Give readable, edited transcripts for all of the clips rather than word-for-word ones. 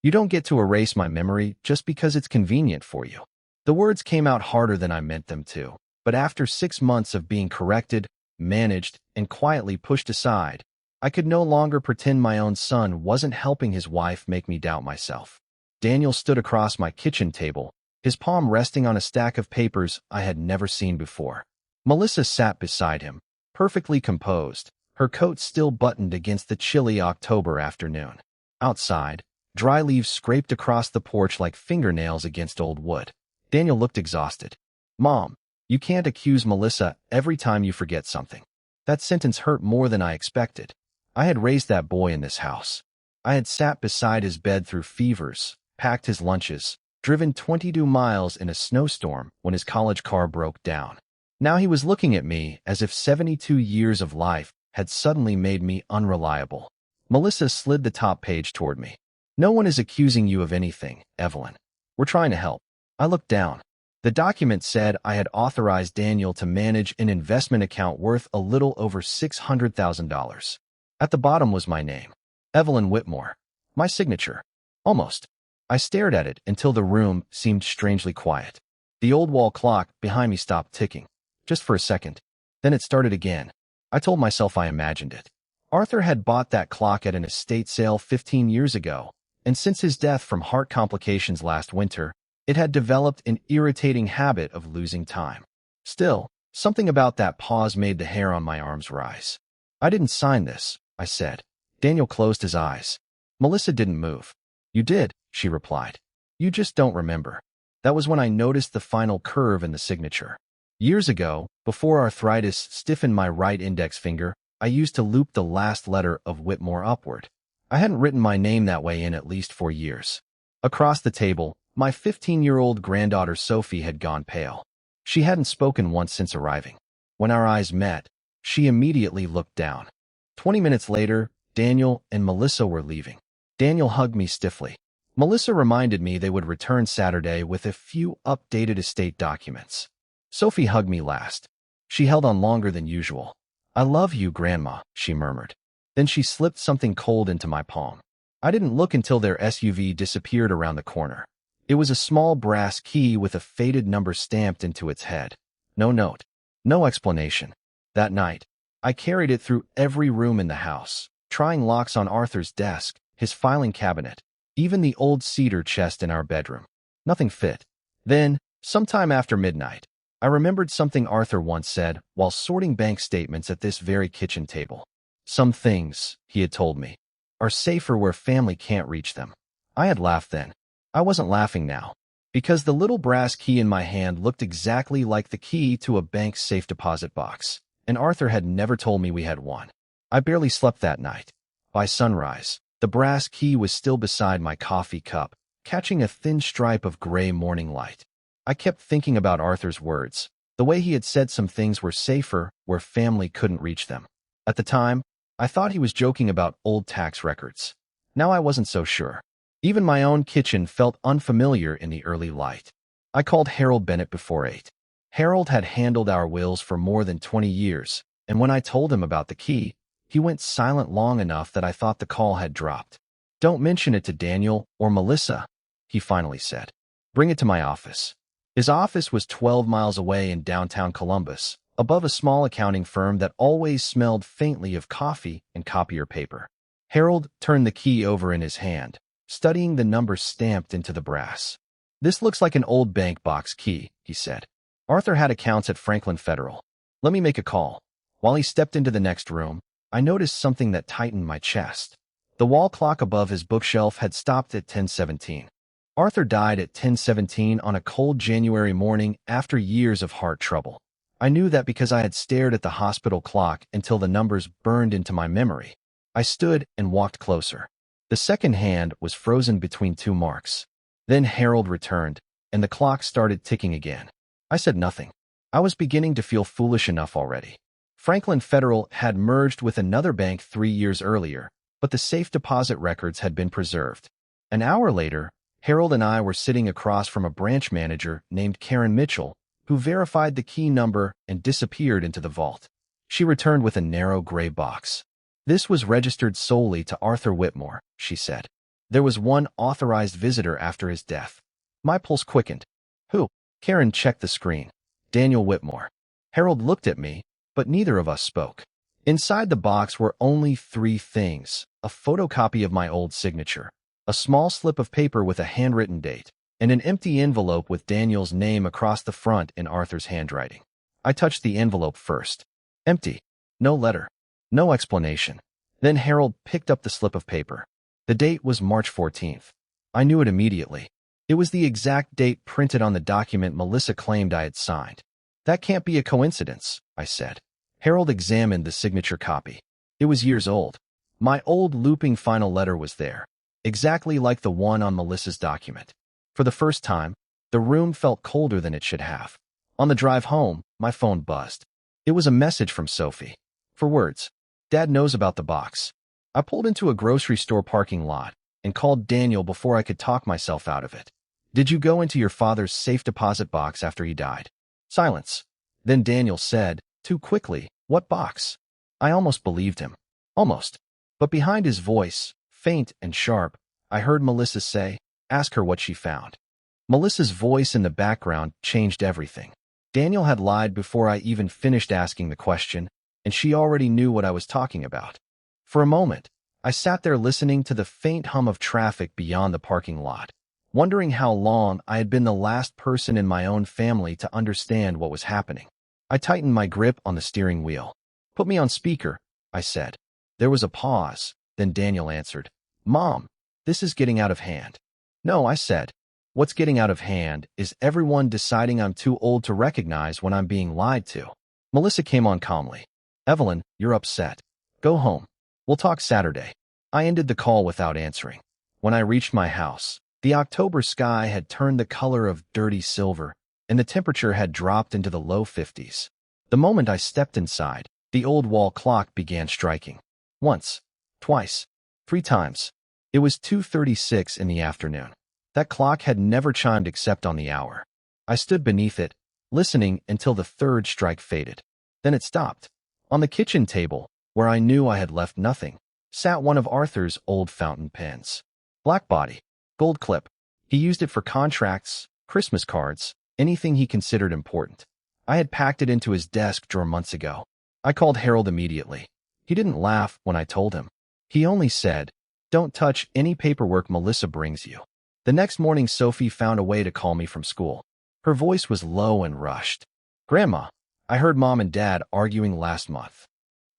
You don't get to erase my memory just because it's convenient for you. The words came out harder than I meant them to, but after 6 months of being corrected, managed, and quietly pushed aside, I could no longer pretend my own son wasn't helping his wife make me doubt myself. Daniel stood across my kitchen table, his palm resting on a stack of papers I had never seen before. Melissa sat beside him, perfectly composed, her coat still buttoned against the chilly October afternoon. Outside, dry leaves scraped across the porch like fingernails against old wood. Daniel looked exhausted. "Mom, you can't accuse Melissa every time you forget something." That sentence hurt more than I expected. I had raised that boy in this house. I had sat beside his bed through fevers, packed his lunches, driven 22 miles in a snowstorm when his college car broke down. Now he was looking at me as if 72 years of life had suddenly made me unreliable. Melissa slid the top page toward me. "No one is accusing you of anything, Evelyn. We're trying to help." I looked down. The document said I had authorized Daniel to manage an investment account worth a little over $600,000. At the bottom was my name, Evelyn Whitmore. My signature. Almost. I stared at it until the room seemed strangely quiet. The old wall clock behind me stopped ticking, just for a second. Then it started again. I told myself I imagined it. Arthur had bought that clock at an estate sale 15 years ago, and since his death from heart complications last winter, it had developed an irritating habit of losing time. Still, something about that pause made the hair on my arms rise. "I didn't sign this," I said. Daniel closed his eyes. Melissa didn't move. "You did," she replied. "You just don't remember." That was when I noticed the final curve in the signature. Years ago, before arthritis stiffened my right index finger, I used to loop the last letter of Whitmore upward. I hadn't written my name that way in at least 4 years. Across the table, my 15-year-old granddaughter Sophie had gone pale. She hadn't spoken once since arriving. When our eyes met, she immediately looked down. 20 minutes later, Daniel and Melissa were leaving. Daniel hugged me stiffly. Melissa reminded me they would return Saturday with a few updated estate documents. Sophie hugged me last. She held on longer than usual. "I love you, Grandma," she murmured. Then she slipped something cold into my palm. I didn't look until their SUV disappeared around the corner. It was a small brass key with a faded number stamped into its head. No note. No explanation. That night, I carried it through every room in the house, trying locks on Arthur's desk, his filing cabinet, even the old cedar chest in our bedroom. Nothing fit. Then, sometime after midnight, I remembered something Arthur once said while sorting bank statements at this very kitchen table. "Some things," he had told me, "are safer where family can't reach them." I had laughed then. I wasn't laughing now, because the little brass key in my hand looked exactly like the key to a bank's safe deposit box, and Arthur had never told me we had one. I barely slept that night. By sunrise, the brass key was still beside my coffee cup, catching a thin stripe of gray morning light. I kept thinking about Arthur's words, the way he had said some things were safer where family couldn't reach them. At the time, I thought he was joking about old tax records. Now I wasn't so sure. Even my own kitchen felt unfamiliar in the early light. I called Harold Bennett before 8. Harold had handled our wills for more than 20 years, and when I told him about the key, he went silent long enough that I thought the call had dropped. "Don't mention it to Daniel or Melissa," he finally said. "Bring it to my office." His office was 12 miles away in downtown Columbus, above a small accounting firm that always smelled faintly of coffee and copier paper. Harold turned the key over in his hand, studying the numbers stamped into the brass. "This looks like an old bank box key," he said. "Arthur had accounts at Franklin Federal. Let me make a call." While he stepped into the next room, I noticed something that tightened my chest. The wall clock above his bookshelf had stopped at 10:17. Arthur died at 10:17 on a cold January morning after years of heart trouble. I knew that because I had stared at the hospital clock until the numbers burned into my memory. I stood and walked closer. The second hand was frozen between 2 marks. Then Harold returned, and the clock started ticking again. I said nothing. I was beginning to feel foolish enough already. Franklin Federal had merged with another bank 3 years earlier, but the safe deposit records had been preserved. An hour later, Harold and I were sitting across from a branch manager named Karen Mitchell, who verified the key number and disappeared into the vault. She returned with a narrow gray box. "This was registered solely to Arthur Whitmore," she said. There was one authorized visitor after his death. My pulse quickened. Who? Karen checked the screen. Daniel Whitmore. Harold looked at me, but neither of us spoke. Inside the box were only three things: a photocopy of my old signature, a small slip of paper with a handwritten date, and an empty envelope with Daniel's name across the front in Arthur's handwriting. I touched the envelope first. Empty. No letter. No explanation. Then Harold picked up the slip of paper. The date was March 14th. I knew it immediately. It was the exact date printed on the document Melissa claimed I had signed. That can't be a coincidence, I said. Harold examined the signature copy. It was years old. My old looping final letter was there, exactly like the one on Melissa's document. For the first time, the room felt colder than it should have. On the drive home, my phone buzzed. It was a message from Sophie. For words. Dad knows about the box. I pulled into a grocery store parking lot and called Daniel before I could talk myself out of it. Did you go into your father's safe deposit box after he died? Silence. Then Daniel said, too quickly, what box? I almost believed him. Almost. But behind his voice, faint and sharp, I heard Melissa say, ask her what she found. Melissa's voice in the background changed everything. Daniel had lied before I even finished asking the question, and she already knew what I was talking about. For a moment, I sat there listening to the faint hum of traffic beyond the parking lot, wondering how long I had been the last person in my own family to understand what was happening. I tightened my grip on the steering wheel. Put me on speaker, I said. There was a pause, then Daniel answered, Mom, this is getting out of hand. No, I said. What's getting out of hand is everyone deciding I'm too old to recognize when I'm being lied to. Melissa came on calmly. Evelyn, you're upset. Go home. We'll talk Saturday. I ended the call without answering. When I reached my house, the October sky had turned the color of dirty silver, and the temperature had dropped into the low 50s. The moment I stepped inside, the old wall clock began striking. Once, twice, 3 times. It was 2:36 in the afternoon. That clock had never chimed except on the hour. I stood beneath it, listening until the third strike faded. Then it stopped. On the kitchen table, where I knew I had left nothing, sat one of Arthur's old fountain pens. Black body, gold clip. He used it for contracts, Christmas cards, anything he considered important. I had packed it into his desk drawer months ago. I called Harold immediately. He didn't laugh when I told him. He only said, don't touch any paperwork Melissa brings you. The next morning, Sophie found a way to call me from school. Her voice was low and rushed. Grandma, I heard Mom and Dad arguing last month.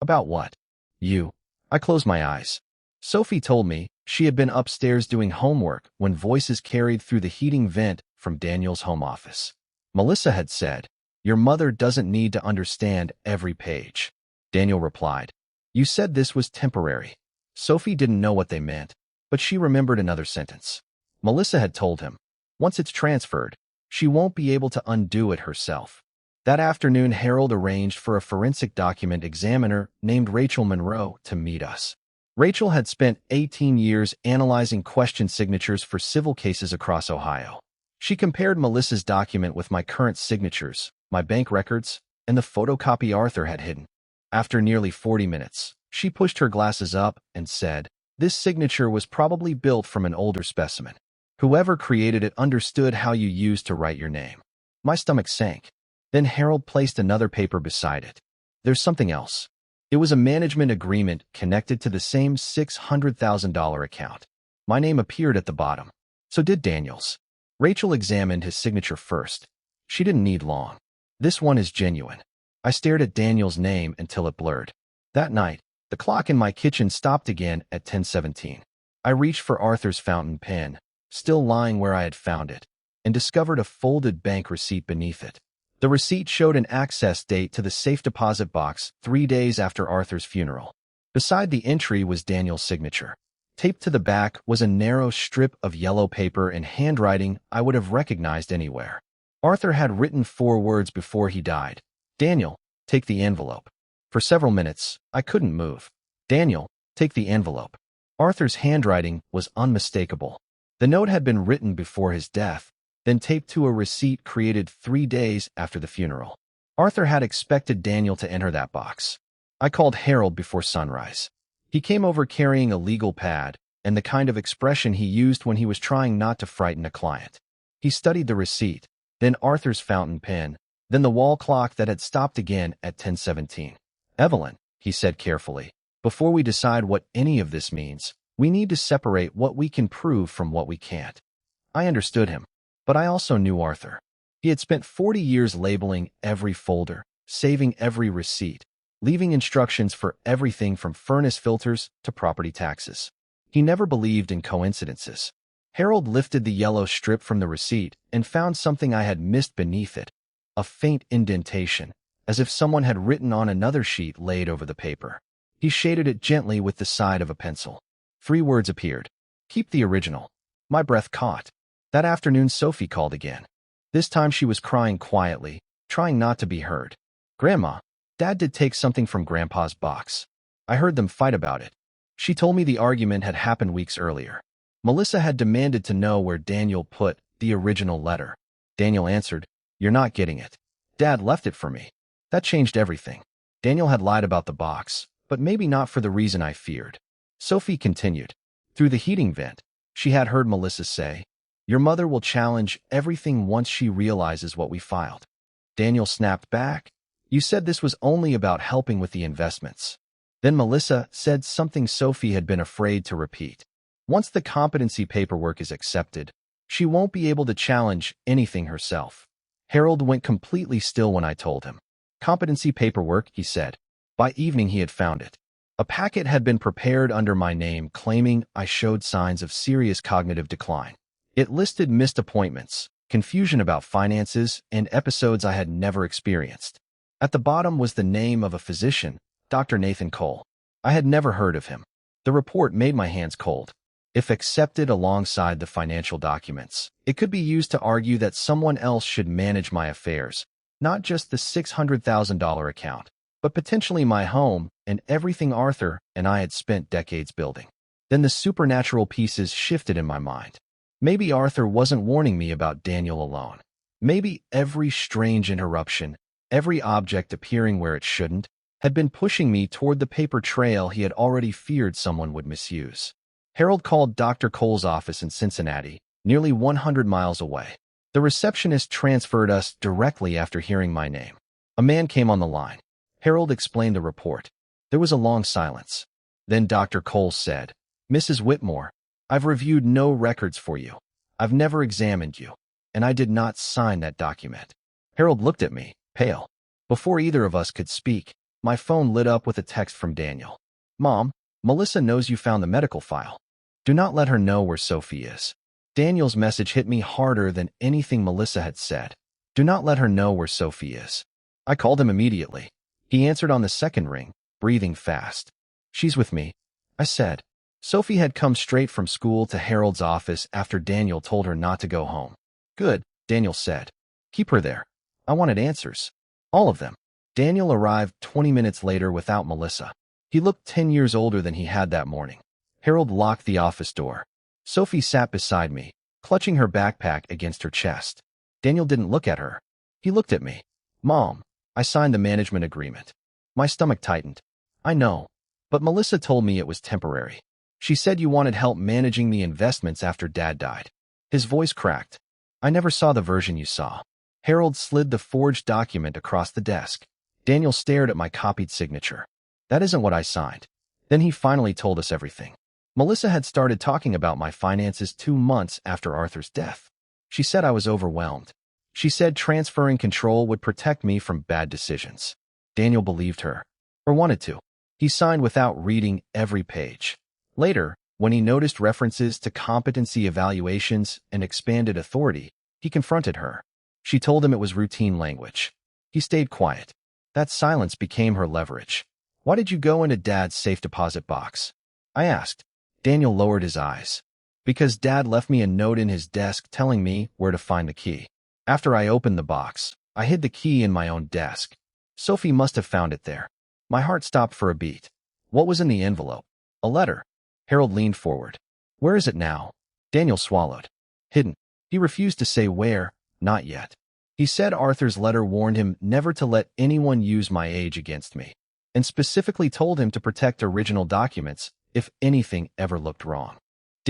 About what? You. I closed my eyes. Sophie told me she had been upstairs doing homework when voices carried through the heating vent from Daniel's home office. Melissa had said, your mother doesn't need to understand every page. Daniel replied, you said this was temporary. Sophie didn't know what they meant, but she remembered another sentence. Melissa had told him, once it's transferred, she won't be able to undo it herself. That afternoon, Harold arranged for a forensic document examiner named Rachel Monroe to meet us. Rachel had spent 18 years analyzing question signatures for civil cases across Ohio. She compared Melissa's document with my current signatures, my bank records, and the photocopy Arthur had hidden. After nearly 40 minutes, she pushed her glasses up and said, this signature was probably built from an older specimen. Whoever created it understood how you used to write your name. My stomach sank. Then Harold placed another paper beside it. There's something else. It was a management agreement connected to the same $600,000 account. My name appeared at the bottom. So did Daniel's. Rachel examined his signature first. She didn't need long. This one is genuine. I stared at Daniel's name until it blurred. That night, the clock in my kitchen stopped again at 10:17. I reached for Arthur's fountain pen, still lying where I had found it, and discovered a folded bank receipt beneath it. The receipt showed an access date to the safe deposit box 3 days after Arthur's funeral. Beside the entry was Daniel's signature. Taped to the back was a narrow strip of yellow paper in handwriting I would have recognized anywhere. Arthur had written 4 words before he died. Daniel, take the envelope. For several minutes, I couldn't move. Daniel, take the envelope. Arthur's handwriting was unmistakable. The note had been written before his death, then taped to a receipt created 3 days after the funeral. Arthur had expected Daniel to enter that box. I called Harold before sunrise. He came over carrying a legal pad, and the kind of expression he used when he was trying not to frighten a client. He studied the receipt, then Arthur's fountain pen, then the wall clock that had stopped again at 10:17. "Evelyn," he said carefully, "before we decide what any of this means, we need to separate what we can prove from what we can't." I understood him, but I also knew Arthur. He had spent 40 years labeling every folder, saving every receipt, leaving instructions for everything from furnace filters to property taxes. He never believed in coincidences. Harold lifted the yellow strip from the receipt and found something I had missed beneath it, a faint indentation, as if someone had written on another sheet laid over the paper. He shaded it gently with the side of a pencil. 3 words appeared. "Keep the original." My breath caught. That afternoon, Sophie called again. This time she was crying quietly, trying not to be heard. "Grandma, Dad did take something from Grandpa's box. I heard them fight about it." She told me the argument had happened weeks earlier. Melissa had demanded to know where Daniel put the original letter. Daniel answered, "You're not getting it. Dad left it for me." That changed everything. Daniel had lied about the box, but maybe not for the reason I feared. Sophie continued. Through the heating vent, she had heard Melissa say, "Your mother will challenge everything once she realizes what we filed." Daniel snapped back, "You said this was only about helping with the investments." Then Melissa said something Sophie had been afraid to repeat. "Once the competency paperwork is accepted, she won't be able to challenge anything herself." Harold went completely still when I told him. "Competency paperwork," he said. By evening he had found it. A packet had been prepared under my name claiming I showed signs of serious cognitive decline. It listed missed appointments, confusion about finances, and episodes I had never experienced. At the bottom was the name of a physician, Dr. Nathan Cole. I had never heard of him. The report made my hands cold. If accepted alongside the financial documents, it could be used to argue that someone else should manage my affairs, not just the $600,000 account, but potentially my home and everything Arthur and I had spent decades building. Then the supernatural pieces shifted in my mind. Maybe Arthur wasn't warning me about Daniel alone. Maybe every strange interruption, every object appearing where it shouldn't, had been pushing me toward the paper trail he had already feared someone would misuse. Harold called Dr. Cole's office in Cincinnati, nearly 100 miles away. The receptionist transferred us directly after hearing my name. A man came on the line. Harold explained the report. There was a long silence. Then Dr. Cole said, "Mrs. Whitmore, I've reviewed no records for you. I've never examined you, and I did not sign that document." Harold looked at me, pale. Before either of us could speak, my phone lit up with a text from Daniel. "Mom, Melissa knows you found the medical file. Do not let her know where Sophie is." Daniel's message hit me harder than anything Melissa had said. "Do not let her know where Sophie is." I called him immediately. He answered on the second ring, breathing fast. "She's with me," I said. Sophie had come straight from school to Harold's office after Daniel told her not to go home. "Good," Daniel said. "Keep her there. I wanted answers. All of them." Daniel arrived 20 minutes later without Melissa. He looked 10 years older than he had that morning. Harold locked the office door. Sophie sat beside me, clutching her backpack against her chest. Daniel didn't look at her. He looked at me. "Mom, I signed the management agreement." My stomach tightened. "I know, but Melissa told me it was temporary. She said you wanted help managing the investments after Dad died." His voice cracked. "I never saw the version you saw." Harold slid the forged document across the desk. Daniel stared at my copied signature. "That isn't what I signed." Then he finally told us everything. Melissa had started talking about my finances 2 months after Arthur's death. She said I was overwhelmed. She said transferring control would protect me from bad decisions. Daniel believed her, or wanted to. He signed without reading every page. Later, when he noticed references to competency evaluations and expanded authority, he confronted her. She told him it was routine language. He stayed quiet. That silence became her leverage. "Why did you go into Dad's safe deposit box?" I asked. Daniel lowered his eyes. "Because Dad left me a note in his desk telling me where to find the key. After I opened the box, I hid the key in my own desk. Sophie must have found it there." My heart stopped for a beat. What was in the envelope? A letter. Harold leaned forward. "Where is it now?" Daniel swallowed. "Hidden." He refused to say where, not yet. He said Arthur's letter warned him never to let anyone use my age against me, and specifically told him to protect original documents if anything ever looked wrong.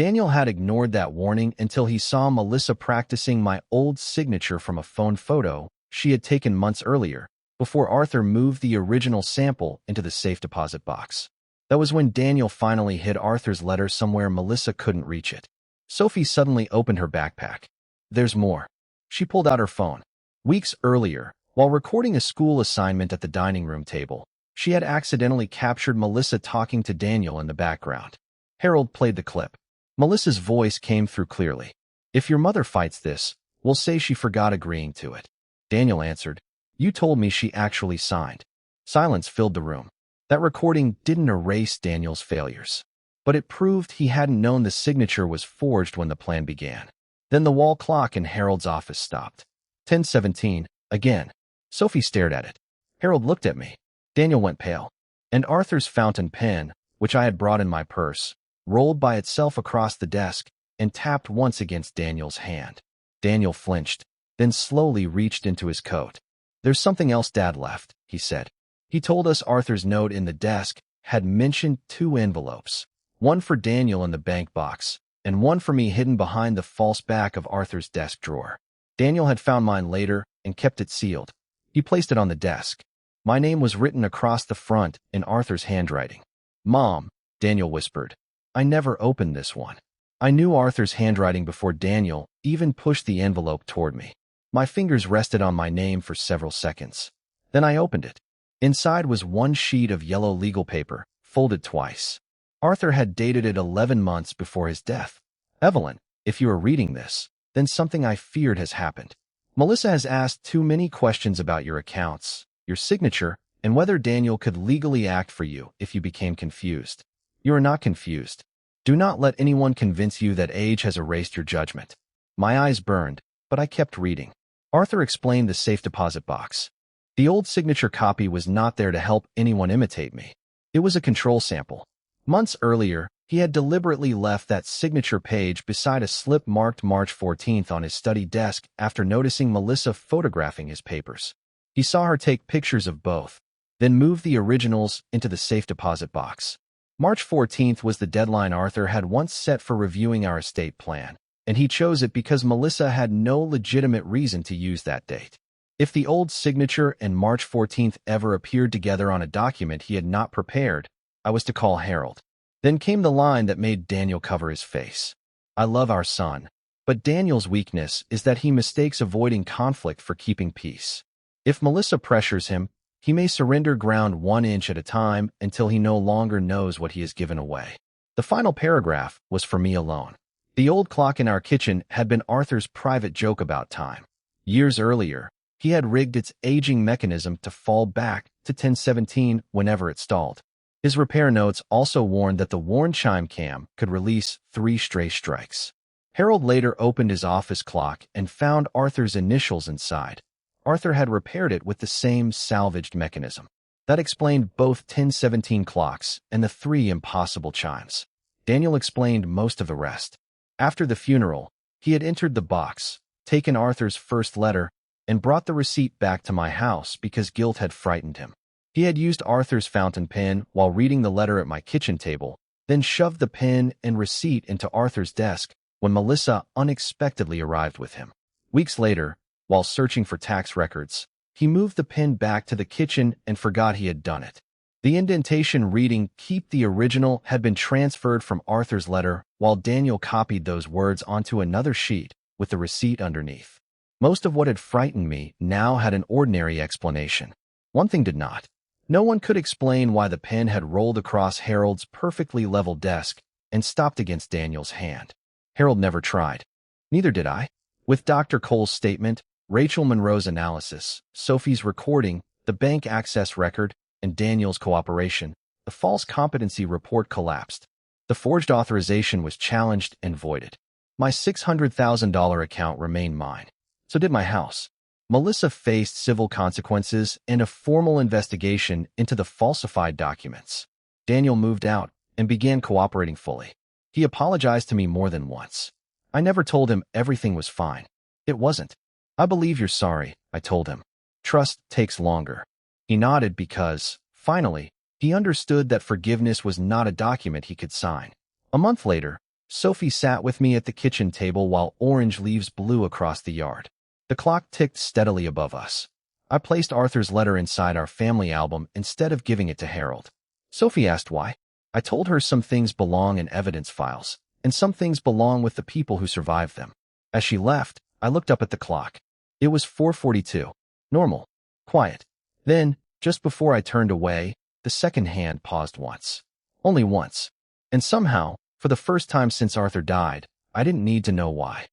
Daniel had ignored that warning until he saw Melissa practicing my old signature from a phone photo she had taken months earlier, before Arthur moved the original sample into the safe deposit box. That was when Daniel finally hid Arthur's letter somewhere Melissa couldn't reach it. Sophie suddenly opened her backpack. There's more. She pulled out her phone. Weeks earlier, while recording a school assignment at the dining room table, she had accidentally captured Melissa talking to Daniel in the background. Harold played the clip. Melissa's voice came through clearly. If your mother fights this, we'll say she forgot agreeing to it. Daniel answered, you told me she actually signed. Silence filled the room. That recording didn't erase Daniel's failures, but it proved he hadn't known the signature was forged when the plan began. Then the wall clock in Harold's office stopped. 10:17, again. Sophie stared at it. Harold looked at me. Daniel went pale. And Arthur's fountain pen, which I had brought in my purse, rolled by itself across the desk and tapped once against Daniel's hand. Daniel flinched, then slowly reached into his coat. There's something else Dad left, he said. He told us Arthur's note in the desk had mentioned 2 envelopes, one for Daniel in the bank box, and one for me hidden behind the false back of Arthur's desk drawer. Daniel had found mine later and kept it sealed. He placed it on the desk. My name was written across the front in Arthur's handwriting. Mom, Daniel whispered, I never opened this one. I knew Arthur's handwriting before Daniel even pushed the envelope toward me. My fingers rested on my name for several seconds. Then I opened it. Inside was one sheet of yellow legal paper, folded twice. Arthur had dated it 11 months before his death. Evelyn, if you are reading this, then something I feared has happened. Melissa has asked too many questions about your accounts, your signature, and whether Daniel could legally act for you if you became confused. You are not confused. Do not let anyone convince you that age has erased your judgment. My eyes burned, but I kept reading. Arthur explained the safe deposit box. The old signature copy was not there to help anyone imitate me. It was a control sample. Months earlier, he had deliberately left that signature page beside a slip marked March 14th on his study desk after noticing Melissa photographing his papers. He saw her take pictures of both, then move the originals into the safe deposit box. March 14th was the deadline Arthur had once set for reviewing our estate plan, and he chose it because Melissa had no legitimate reason to use that date. If the old signature and March 14th ever appeared together on a document he had not prepared, I was to call Harold. Then came the line that made Daniel cover his face. I love our son, but Daniel's weakness is that he mistakes avoiding conflict for keeping peace. If Melissa pressures him, he may surrender ground 1 inch at a time until he no longer knows what he has given away. The final paragraph was for me alone. The old clock in our kitchen had been Arthur's private joke about time. Years earlier, he had rigged its aging mechanism to fall back to 10:17 whenever it stalled. His repair notes also warned that the worn chime cam could release 3 stray strikes. Harold later opened his office clock and found Arthur's initials inside. Arthur had repaired it with the same salvaged mechanism. That explained both 10:17 clocks and the 3 impossible chimes. Daniel explained most of the rest. After the funeral, he had entered the box, taken Arthur's first letter, and brought the receipt back to my house because guilt had frightened him. He had used Arthur's fountain pen while reading the letter at my kitchen table, then shoved the pen and receipt into Arthur's desk when Melissa unexpectedly arrived with him. Weeks later, while searching for tax records, he moved the pen back to the kitchen and forgot he had done it. The indentation reading "Keep the original" had been transferred from Arthur's letter while Daniel copied those words onto another sheet with the receipt underneath. Most of what had frightened me now had an ordinary explanation. One thing did not. No one could explain why the pen had rolled across Harold's perfectly level desk and stopped against Daniel's hand. Harold never tried. Neither did I. With Dr. Cole's statement, Rachel Monroe's analysis, Sophie's recording, the bank access record, and Daniel's cooperation, the false competency report collapsed. The forged authorization was challenged and voided. My $600,000 account remained mine. So did my house. Melissa faced civil consequences and a formal investigation into the falsified documents. Daniel moved out and began cooperating fully. He apologized to me more than once. I never told him everything was fine. It wasn't. I believe you're sorry, I told him. Trust takes longer. He nodded because, finally, he understood that forgiveness was not a document he could sign. A month later, Sophie sat with me at the kitchen table while orange leaves blew across the yard. The clock ticked steadily above us. I placed Arthur's letter inside our family album instead of giving it to Harold. Sophie asked why. I told her some things belong in evidence files, and some things belong with the people who survived them. As she left, I looked up at the clock. It was 4:42. Normal. Quiet. Then, just before I turned away, the second hand paused once. Only once. And somehow, for the first time since Arthur died, I didn't need to know why.